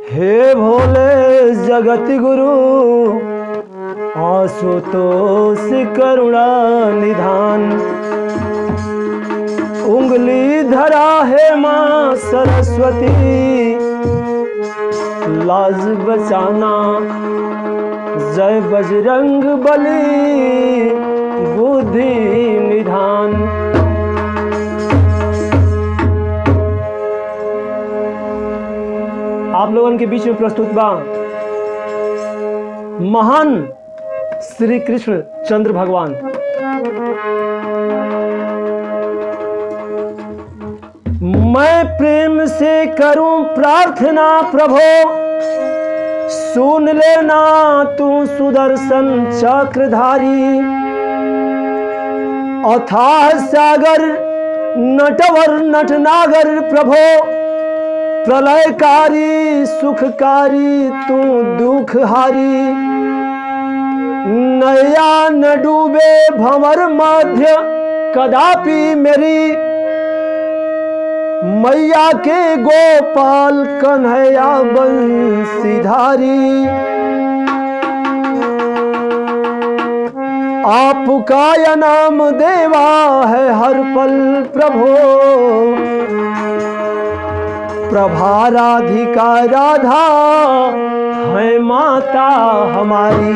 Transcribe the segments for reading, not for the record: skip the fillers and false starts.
हे भोले जगत गुरु आशुतोष करुणा निधान। उंगली धरा है माँ सरस्वती, लाज बचाना जय बजरंग बली बुद्धि निधान। आप लोगों के बीच में प्रस्तुत बा महान श्री कृष्ण चंद्र भगवान। मैं प्रेम से करूं प्रार्थना प्रभो, सुन लेना तू सुदर्शन चक्रधारी। अथाह सागर नटवर नटनागर प्रभो, प्रलयकारी सुखकारी तू दुखहारी। नैया न डूबे भंवर मध्य कदापि मेरी, मैया के गोपाल कन्हैया बंसीधारी। आपका यह नाम देवा है हर पल प्रभो, प्रभा राधिका राधा है माता हमारी।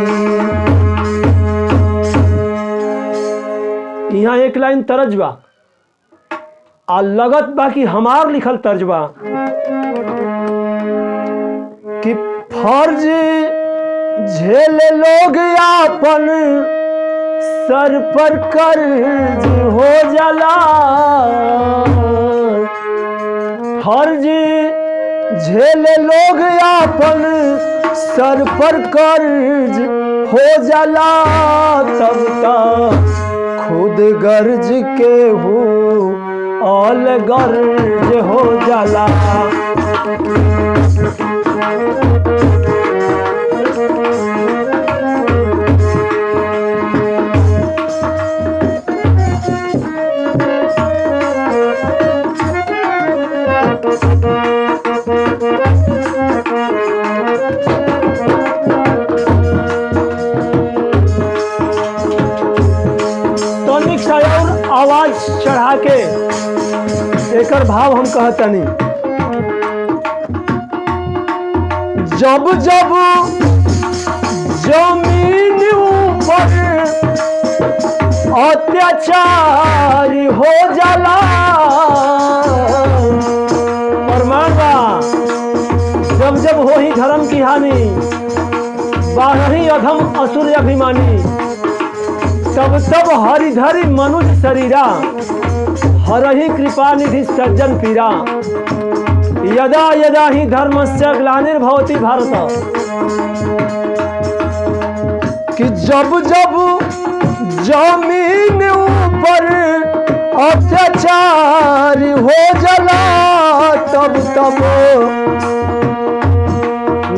यहाँ एक लाइन तरज बा आ लगत बा कि हमार लिखल तर्ज बा कि फर्ज झेले लोग आपन सर पर कर्ज हो जाला। फर्ज झेले लोग आपन सर पर कर्ज हो जाला। तब तक खुद गर्ज के हूँ ऑल गर्ज हो जाला। टॉनिक सा और आवाज चढ़ा के एकर भाव हम कहतनी। जब जब जमीन ऊपर अत्याचार हो जाला। प्रमाण बा जब जब हो ही धर्म की हानि, बारही अधम असुर अभिमानी। तब तब हरिधरि मनुज शरीरा, हरहि कृपा निधि सज्जन पीरा। यदा यदा ही धर्मस्य ग्लानिर्भवति भारत, कि जब जब जमीन ऊपर अत्याचार हो जाला। तब तब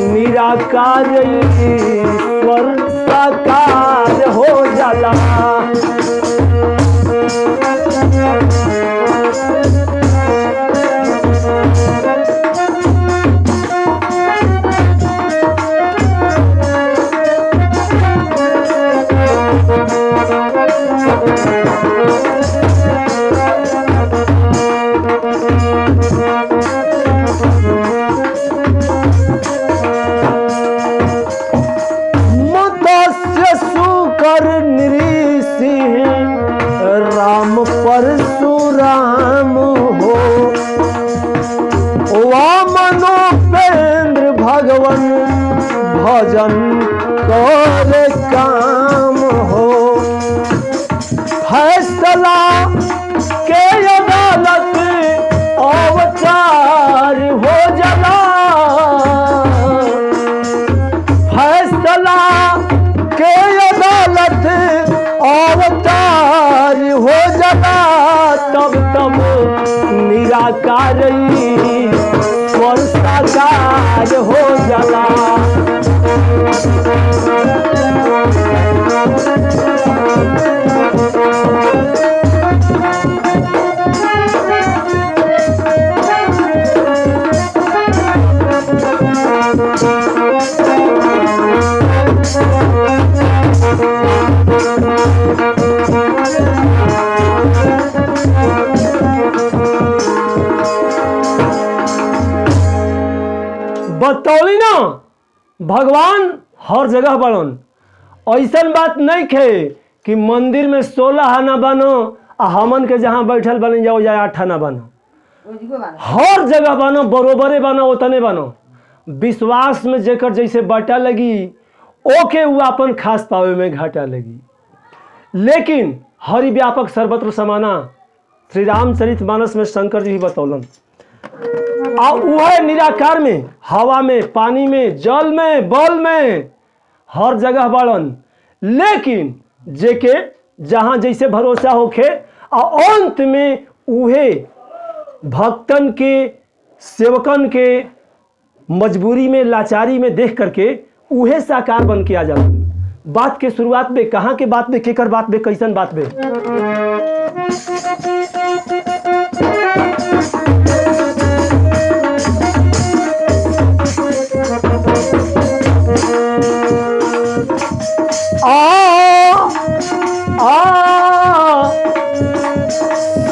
निराकार ईश्वर साकार हो जाला। परशुराम हो वामनोपेंद्र भगवन भजन करे काम हो। फैसला के अदालत अवतार हो जाला। फैसला के अदालत अवतार हो जाला। तब तब निराकार ईश्वर साकार हो जाला। बतौली ना भगवान हर जगह बनन। ऐसा बात नहीं खे कि मंदिर में 16 आना बनो आ हमन के जहाँ बैठल बन जाओ या 8 आना बनो, हर जगह बनो, बरोबरे बनो, उतने बनो। विश्वास में जेकर जैसे बाटा लगी ओके वो अपन खास पावे में घाटा लगी। लेकिन हरि व्यापक सर्वत्र समाना श्री रामचरितमानस में शंकर जी भी बतौलन। आ वह निराकार में, हवा में, पानी में, जल में, बल में, हर जगह बड़न। लेकिन जेके जहाँ जैसे भरोसा होखे और अंत में उहे भक्तन के, सेवकन के मजबूरी में, लाचारी में देख करके उहे साकार बन के आ जाता। बात के शुरुआत में कहाँ के बात में, केकर बात में, कैसन बात में।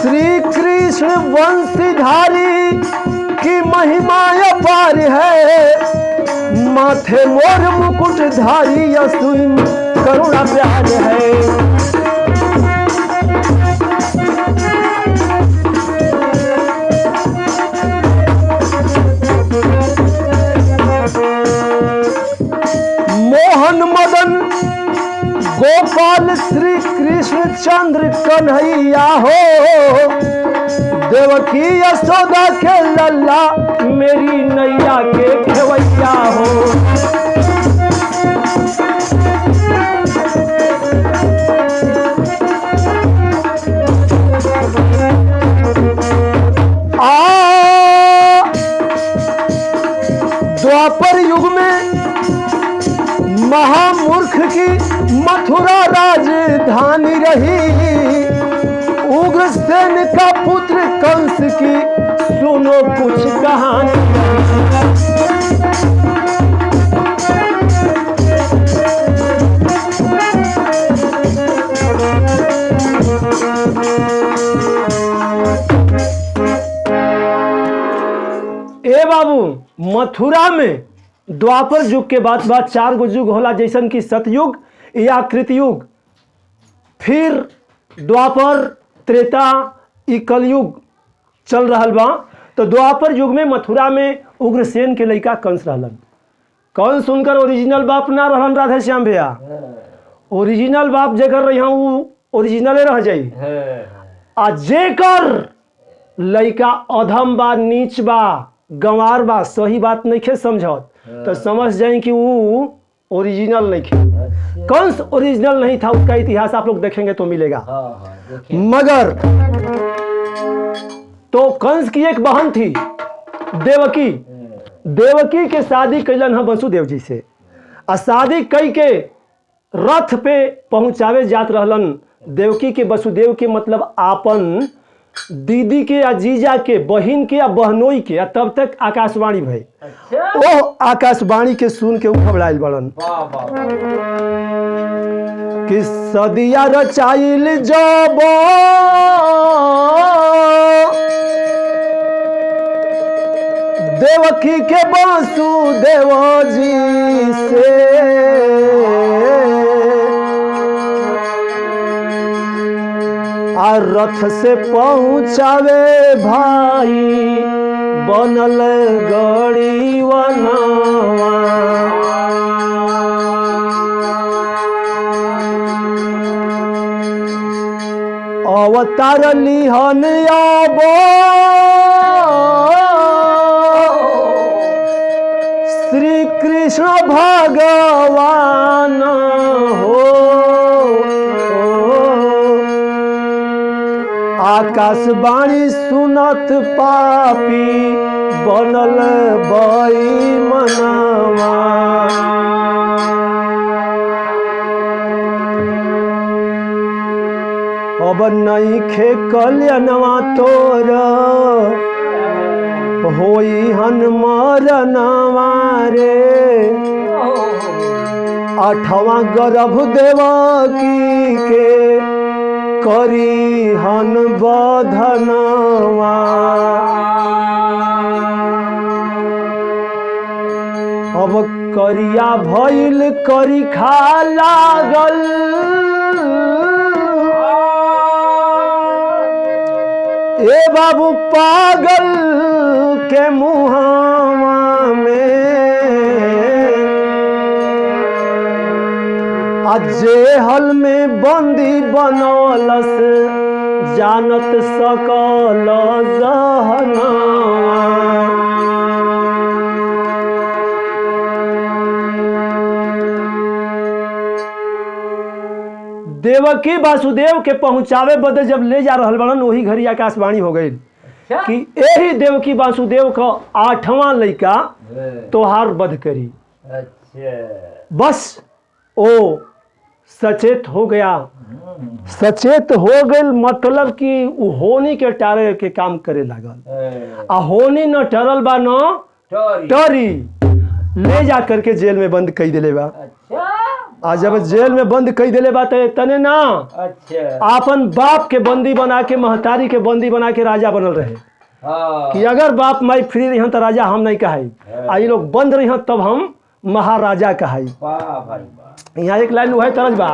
श्री कृष्ण वंशीधारी की महिमा अपार है, माथे मोर मुकुटधारी असीम करुणा प्यार है। मोहन मदन गोपाल श्री कृष्ण चंद्र कन्हैया हो, देवकी यशोदा के लल्ला मेरी नैया के खेवैया हो। द्वापर युग में महामूर्ख की मथुरा राजधानी रही, उग्रसेन का पुत्र कंस की सुनो कुछ कहानी। ए बाबू, मथुरा में द्वापर युग के बाद 4 गो युग होला, जैसन कि सतयुग या कृतयुग, फिर द्वापर, त्रेता, ई कलयुग चल रहा बा। तो द्वापर युग में मथुरा में उग्रसेन के लड़का कंस रहलन। कंस उनकर ओरिजिनल बाप ना रहलन राधे श्याम भैया। ओरिजिनल बाप जेकर रही वो ओरिजिनले रह जाई। आ जेकर लड़का अधम बा, नीच बा, गंवार बा, सही बात नहीं खे समझत, तो समझ जाए कि वो ओरिजिनल नहीं थे। कंस ओरिजिनल नहीं था, उसका इतिहास आप लोग देखेंगे तो मिलेगा। मगर तो कंस की एक बहन थी देवकी। देवकी के शादी कैलन है वसुदेव जी से। आ शादी कई के रथ पे पहुंचावे जात रहलन देवकी के वसुदेव के, मतलब आपन दीदी के या जीजा के, बहिन के या बहनोई के। तब तक आकाशवाणी भई। ओ आकाशवाणी के सुन के घबराइल बड़न कि सदिया रचाइल जब देवकी के वसुदेव जी से, आ रथ से पहुँचावे भाई बनल गड़ी वनवा। अवतार लिहन अब श्री कृष्ण भगवान हो। आकाशवाणी सुनत पापी बनल बई मनवा। अब नहीं खे कल्याणवा तोर होई हन मरनवा रे। 8वां गर्भ देवकी के करी हन बधनवा। अब करिया भइल करी खा लागल ए बाबू पागल के मुहावा में जेहल में बंदी बनौलस जानत सकल जहनवा। देवकी वासुदेव के पहुंचावे बदे जब ले जा रहल बड़न वही घड़ी आकाशवाणी हो गई कि यही देवकी वासुदेव का 8वां लड़का तोहार वध करी। बस ओ सचेत हो गया, सचेत हो गए मतलब कि होनी के टारे के काम करे लागल आ होनी न टरल बा न टरी ले जा करके जेल में बंद कर दिले बा। आ जब जेल में बंद कर दिले बा तो तने ना आपन बाप के बंदी बना के महतारी के बंदी बना के राजा बनल रहे कि अगर बाप माई फ्री रही तो राजा हम नहीं कहाई, आ ये लोग बंद रही तब हम महाराजा कहाई। यहाँ एक लाइन वह तरज बा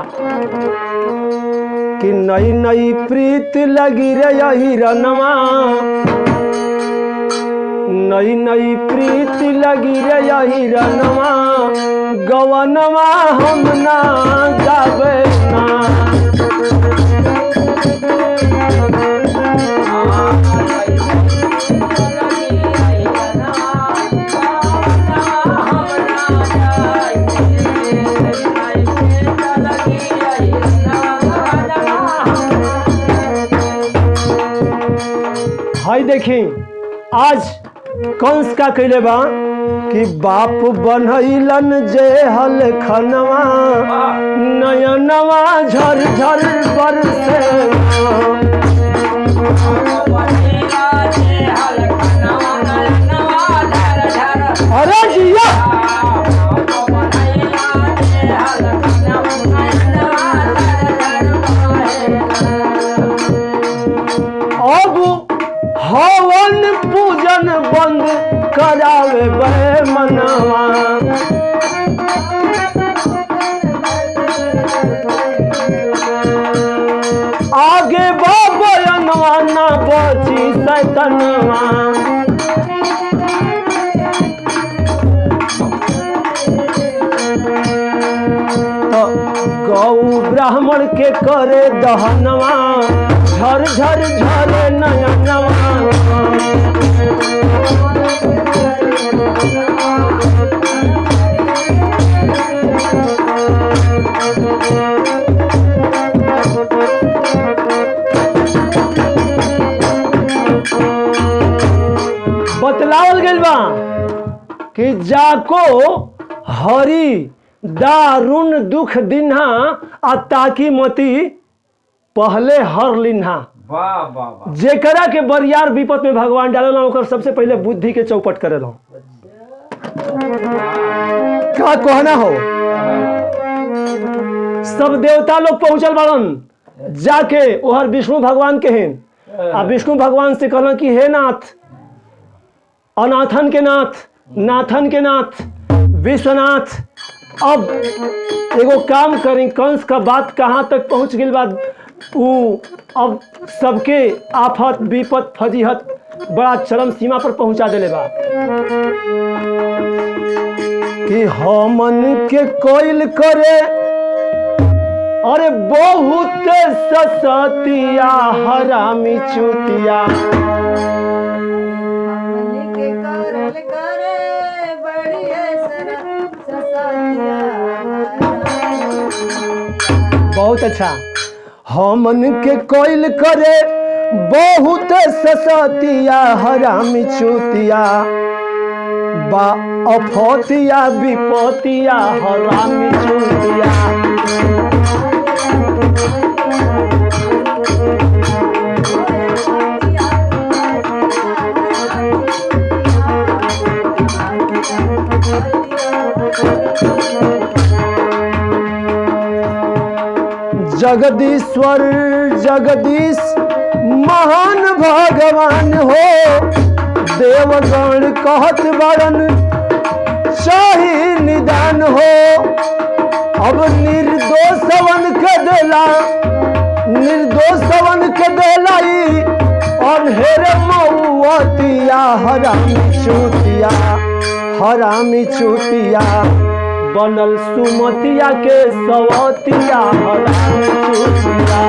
कि नई नई प्रीत लगी रे यही रनवा, नई नई प्रीत लगी रे यही रनवा, गवनवा हम ना जाबे ना। भाई देखी आज कंस का कैले बा कि बाप बनैलन जेहल खनवा, नयनवा झर झर बरसे। अरे जिया अब हवन पूजन बंद करावे बे मनवा। आगे बाबनवा ना बची सैतनवा। तो गौ ब्राह्मण के करे दहनवा, झर झर झरे नयनवा। बतलावल गइल बा कि जाको हरि दारुण दुख दिन्हा आ ताकि मती पहले हर लिन्हा। जेकरा के बरियार विपत में भगवान डालेला ओकर सबसे पहले बुद्धि के चौपट करेला। का कहना हो सब देवता लोग पहुंचल बाड़न जाके ओहर विष्णु भगवान के हैं आ विष्णु भगवान से कहला कि हे नाथ, अनाथन के नाथ, नाथन के नाथ, विश्वनाथ, अब एगो काम करें। कंस का बात कहाँ तक पहुंच गई बात अब सबके आफत विपत फजीहत बड़ा चरम सीमा पर पहुंचा देले बा कि हमन के कोइल करे अरे बहुत ससतिया हरामी चुतिया। बहुत अच्छा। हमन के कोइल करे बहुत ससतिया हरामी चुतिया, बा अफतिया विपतिया हरामी चुतिया। जगदीश्वर जगदीश महान भगवान हो, देवगण कहत बड़न चाहे भगवान हो अब निर्दोषवन के देला, निर्दोषवन के देलाई अनहेरे मऊतिया हरामी चूतिया, हरामी चूतिया बनल सुमतिया के सवतिया हरामी चूतिया।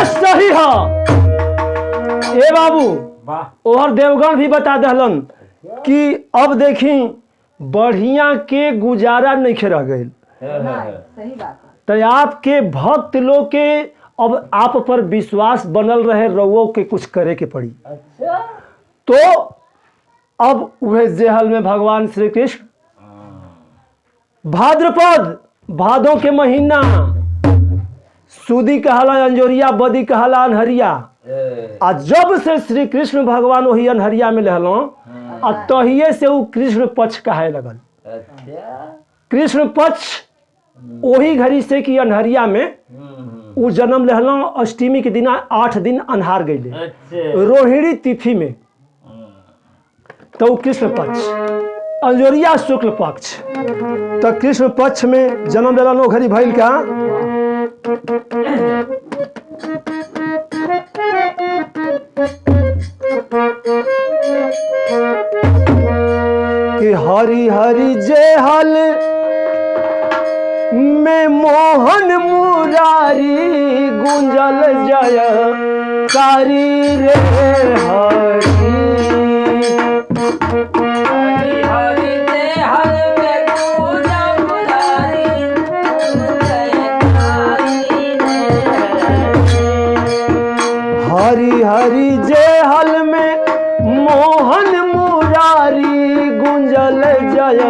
सही है ए बाबू, और देवगण भी बता दहलन कि अब देखी बढ़िया के गुजारा नहीं रह गई। तो आपके भक्त लोग के अब आप पर विश्वास बनल रहे, रउओ के कुछ करे के पड़ी। तो अब वह जेहल में भगवान श्री कृष्ण भाद्रपद भादों के महीना सूदी कहला अंजोरिया, बदी कहला अनहरिया। आ जब से श्री कृष्ण भगवान वही अनहरिया में रहलो आ तहिए से वो कृष्ण पक्ष कहे लगल। कृष्ण पक्ष वही घड़ी से कि अनहरिया में वो जन्म रहलो। अष्टमी के दिन 8 दिन अन्हार गईले रोहिणी तिथि में, तो कृष्ण पक्ष अंजोरिया शुक्ल पक्ष। तो कृष्ण पक्ष में जन्म रहलो घड़ी भइल का कि हरि हरि जेहल में मोहन मुरारी गुंजल जय कारी रे हरि। हरि हरि जेहल में मोहन मुरारी गुंजल जय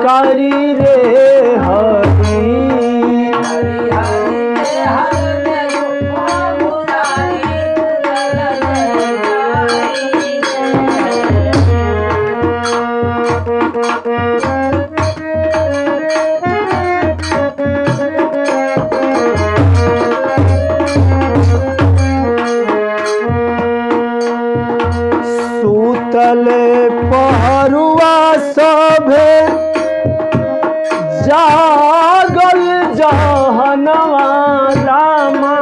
कारी रे हरि। सूतल पहरुआ सभे जागल जहनवा रामा।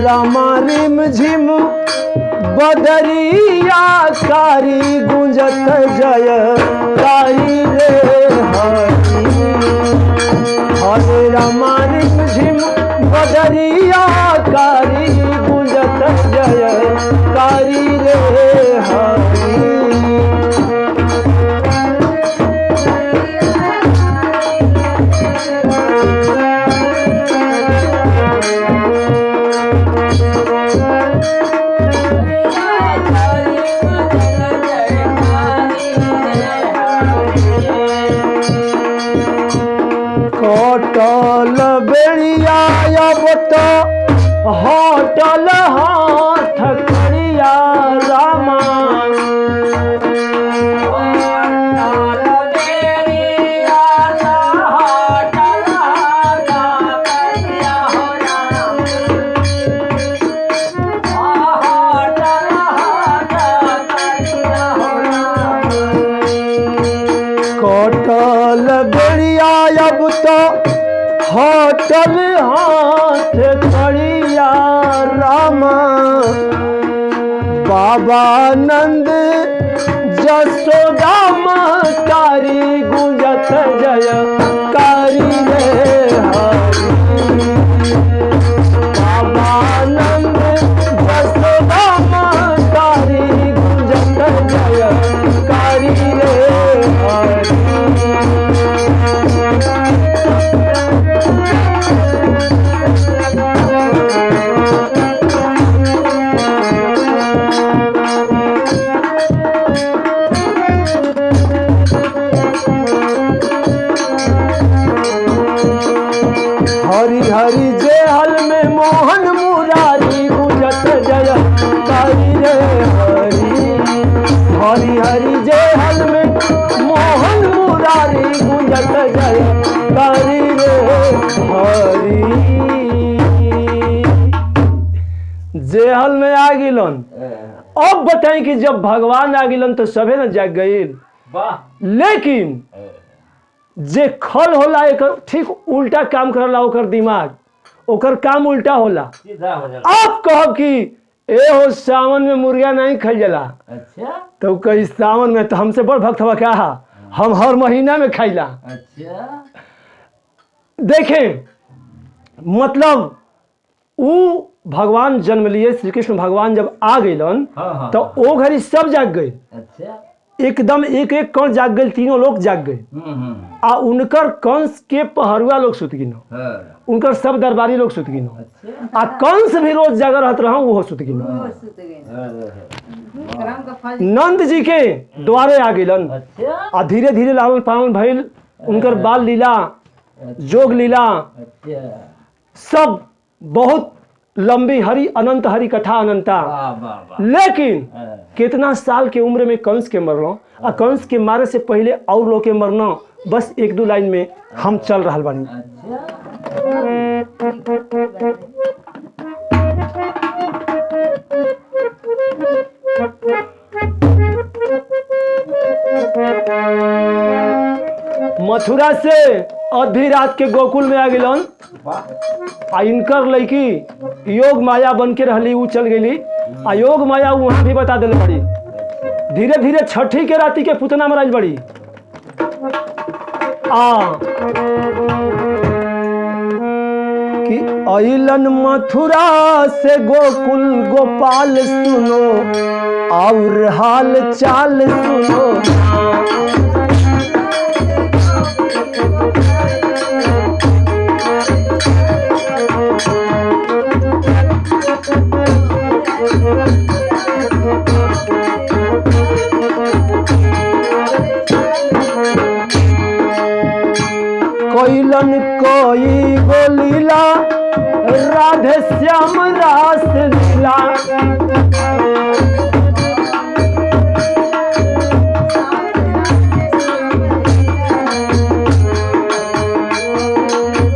रामा रिम झिम बदरिया कारी गुंजत जय कारी रे हरि। हरे रामा रिम झिम बदरिया कारी गुंजत जय कारी रे हरि। कटल बेड़िया अब तो हटल हाथ करिया रामा। कटल बेड़िया अब तो हटल हाथ करिया रामा। बाबा नंद जसोदा कारी गुंजत जय कारी रे हरि। बाबा नंद जसोदा कारी गुंजत जय कारी हरि जेहल में मोहन मुरारी गुजत जय कारी रे हरि। हरि हरि जेहल में मोहन मुरारी गुजत जय कारी रे हरि। जेहल में आ गिलन। अब बताई कि जब भगवान आ गिलन तो सभे न जाग गई, लेकिन जे खल होला एक ठीक उल्टा काम करला, ओकर दिमाग ओकर काम उल्टा होला। आप कहब कि ए हो सावन में मुर्गा नहीं खाई जाला। अच्छा, तो कई सावन में तो हमसे बड़ भक्त हवा क्या, हम हर महीना में खाइला। अच्छा, देखें मतलब वो भगवान जन्म लिए, श्री कृष्ण भगवान जब आ गइलन तो ओ घड़ी सब जाग गए। अच्छा, एकदम एक एक कण जाग गए, तीनों लोग जाग गए। आ उनकर कंस के पहरुआ लोग सुत गिनो, उनकर सब दरबारी लोग सुत गिनो। आ कंस भी रोज जाग रहत रहा, वो सुत गिनो। नंद जी के द्वारे आ गिलन। आ धीरे धीरे लालन पालन भइल, उनकर बाल लीला, जोग लीला, सब बहुत लंबी हरि अनंत हरि कथा अनंता। लेकिन कितना साल के उम्र में कंस के मरना, और कंस के मारे से पहले और लोग के मरना, बस एक दो लाइन में हम चल रहा बानी। मथुरा से आधी रात के गोकुल में आ गिलन। आ इनकर लड़की योग माया बन के रहली, ऊ चल गई। आ योग माया वहां भी बता दिल बड़ी। धीरे धीरे छठी के राती के पुतना मराइल बड़ी। कि अइलन मथुरा से गोकुल गोपाल सुनो, और हाल चाल सुनो। कोइलन कोई गोलीला, राधे श्याम रास लीला।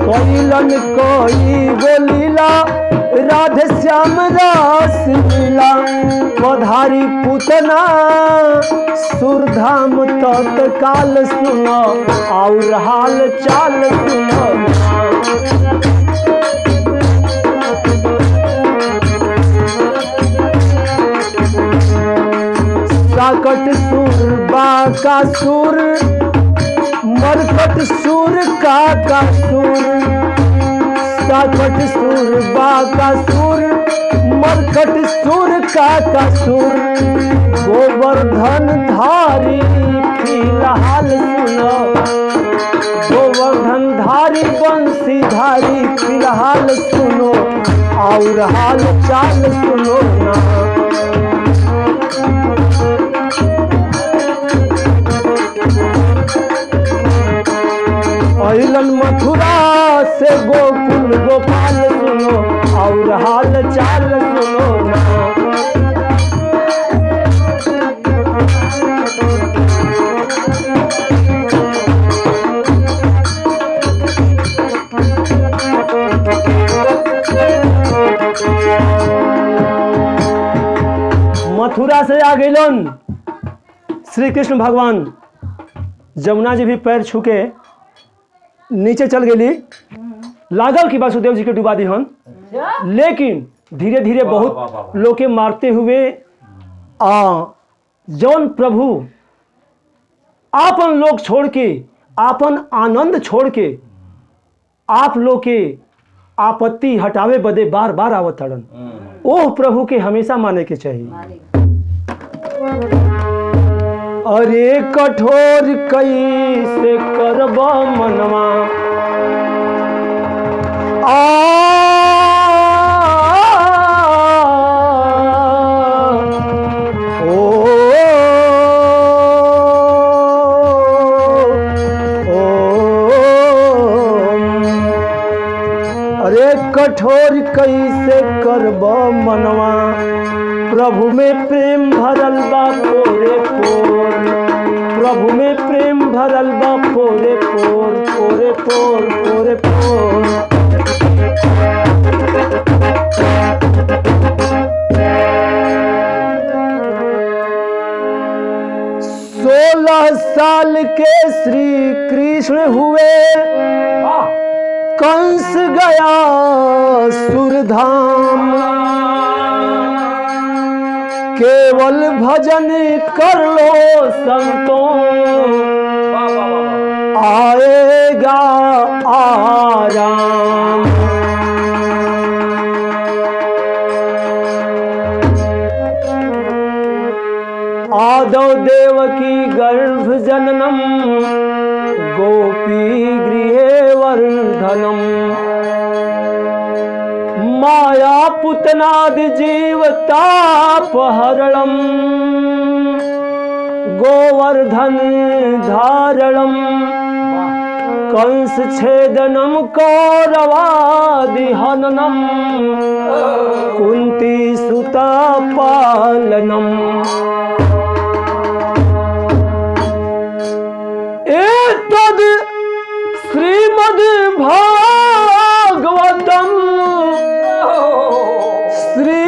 कोइलन कोई गोलीला, राधे श्याम रास लीला। पधारी पुतना सुरधाम तत्काल सुनो, और हाल चाल सुनो। साकट सुर बाका सुर, मरकट सुर का सुर। साकट सुर बाका सुर, मरकट सुर का सुर। गोवर्धन धारी फिलहाल सुनो, गोवर्धन धारी बंसी धारी फिलहाल सुनो, और हाल चाल सुनो ना। अइलन मथुरा से गोकुल गोपाल सुनो, और हाल चाल सुनो ना। मथुरा से आ गइलन श्री कृष्ण भगवान। जमुना जी भी पैर छू के नीचे चल गई। लागल कि वासुदेव जी के डुबा दी हन, लेकिन धीरे धीरे बहुत लोग के मारते हुए जौन प्रभु आपन लोग छोड़ के, आपन आनंद छोड़ के, आप लोग के आपत्ति हटावे बदे बार बार आवत तड़न। ओह प्रभु के हमेशा माने के चाहिए। अरे कठोर कैसे करब मनवा, कठोर कैसे करब मनवा, प्रभु में प्रेम भरल बा पोरे पोर, प्रभु में प्रेम भरल बा पोरे पोर, पोरे पोर, पोरे पोर। 16 साल के श्री कृष्ण हुए, कंस गया सुरधाम, केवल भजन कर लो संतों, आएगा आराम। आदौ देवकी गर्भ जननम, गोपी गृहे वर्धनम, माया पुतनादि जीवतापहरणम, गोवर्धन धारणम, कंस छेदनम कौरवादि हननम, कुंती सुता पालनम। एतद् श्रीमद् भागवतम श्री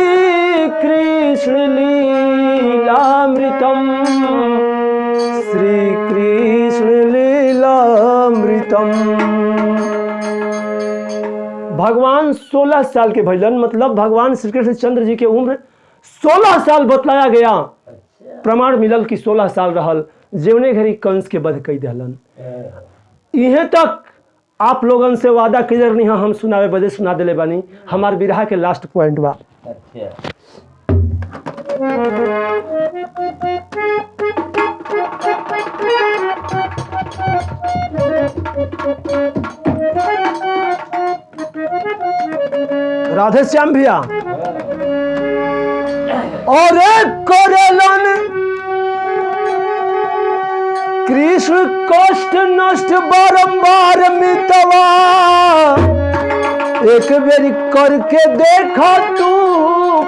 कृष्ण लीलामृतम, श्री कृष्ण लीलामृतम। भगवान 16 साल के भजन, मतलब भगवान श्री कृष्ण चंद्र जी के उम्र 16 साल बतलाया गया। प्रमाण मिलल कि 16 साल रहल, जेवने घड़ी कंस के वध कई दहलन। इहे तक आप लोगन से वादा क्लियर नहीं, हम सुनावे बदे सुना दिले बानी। हमार बिरहा के लास्ट पॉइंट बा। राधे श्याम भैया और कोरेलन कृष्ण कष्ट नष्ट बारंबार मितवा, एक बेरी करके देखा तू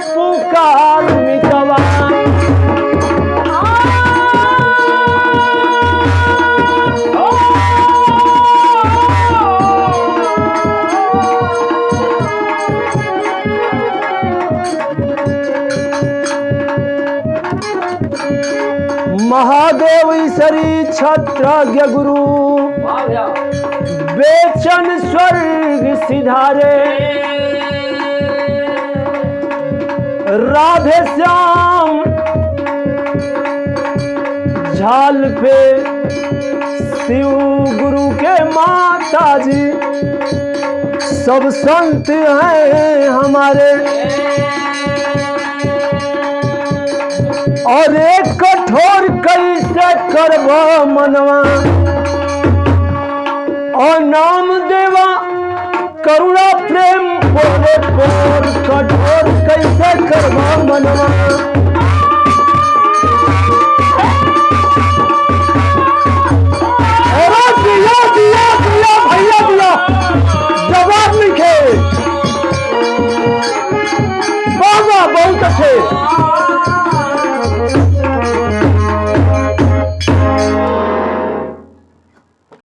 पुकार मितवा। महादेव ईश्वरी क्षत्रज्ञ गुरु, बेचन स्वर्ग सिधारे, राधे श्याम झाल पे शिव गुरु के माता जी, सब संत हैं हमारे। और एक कठोर कैसे करबो मनवा, और नाम देवा करुणा प्रेम पोरे पोर, कठोर कैसे करबो मनवा। दिया दिया दिया भैया दिया, जवाब लिखे बाबा बहुत अच्छे।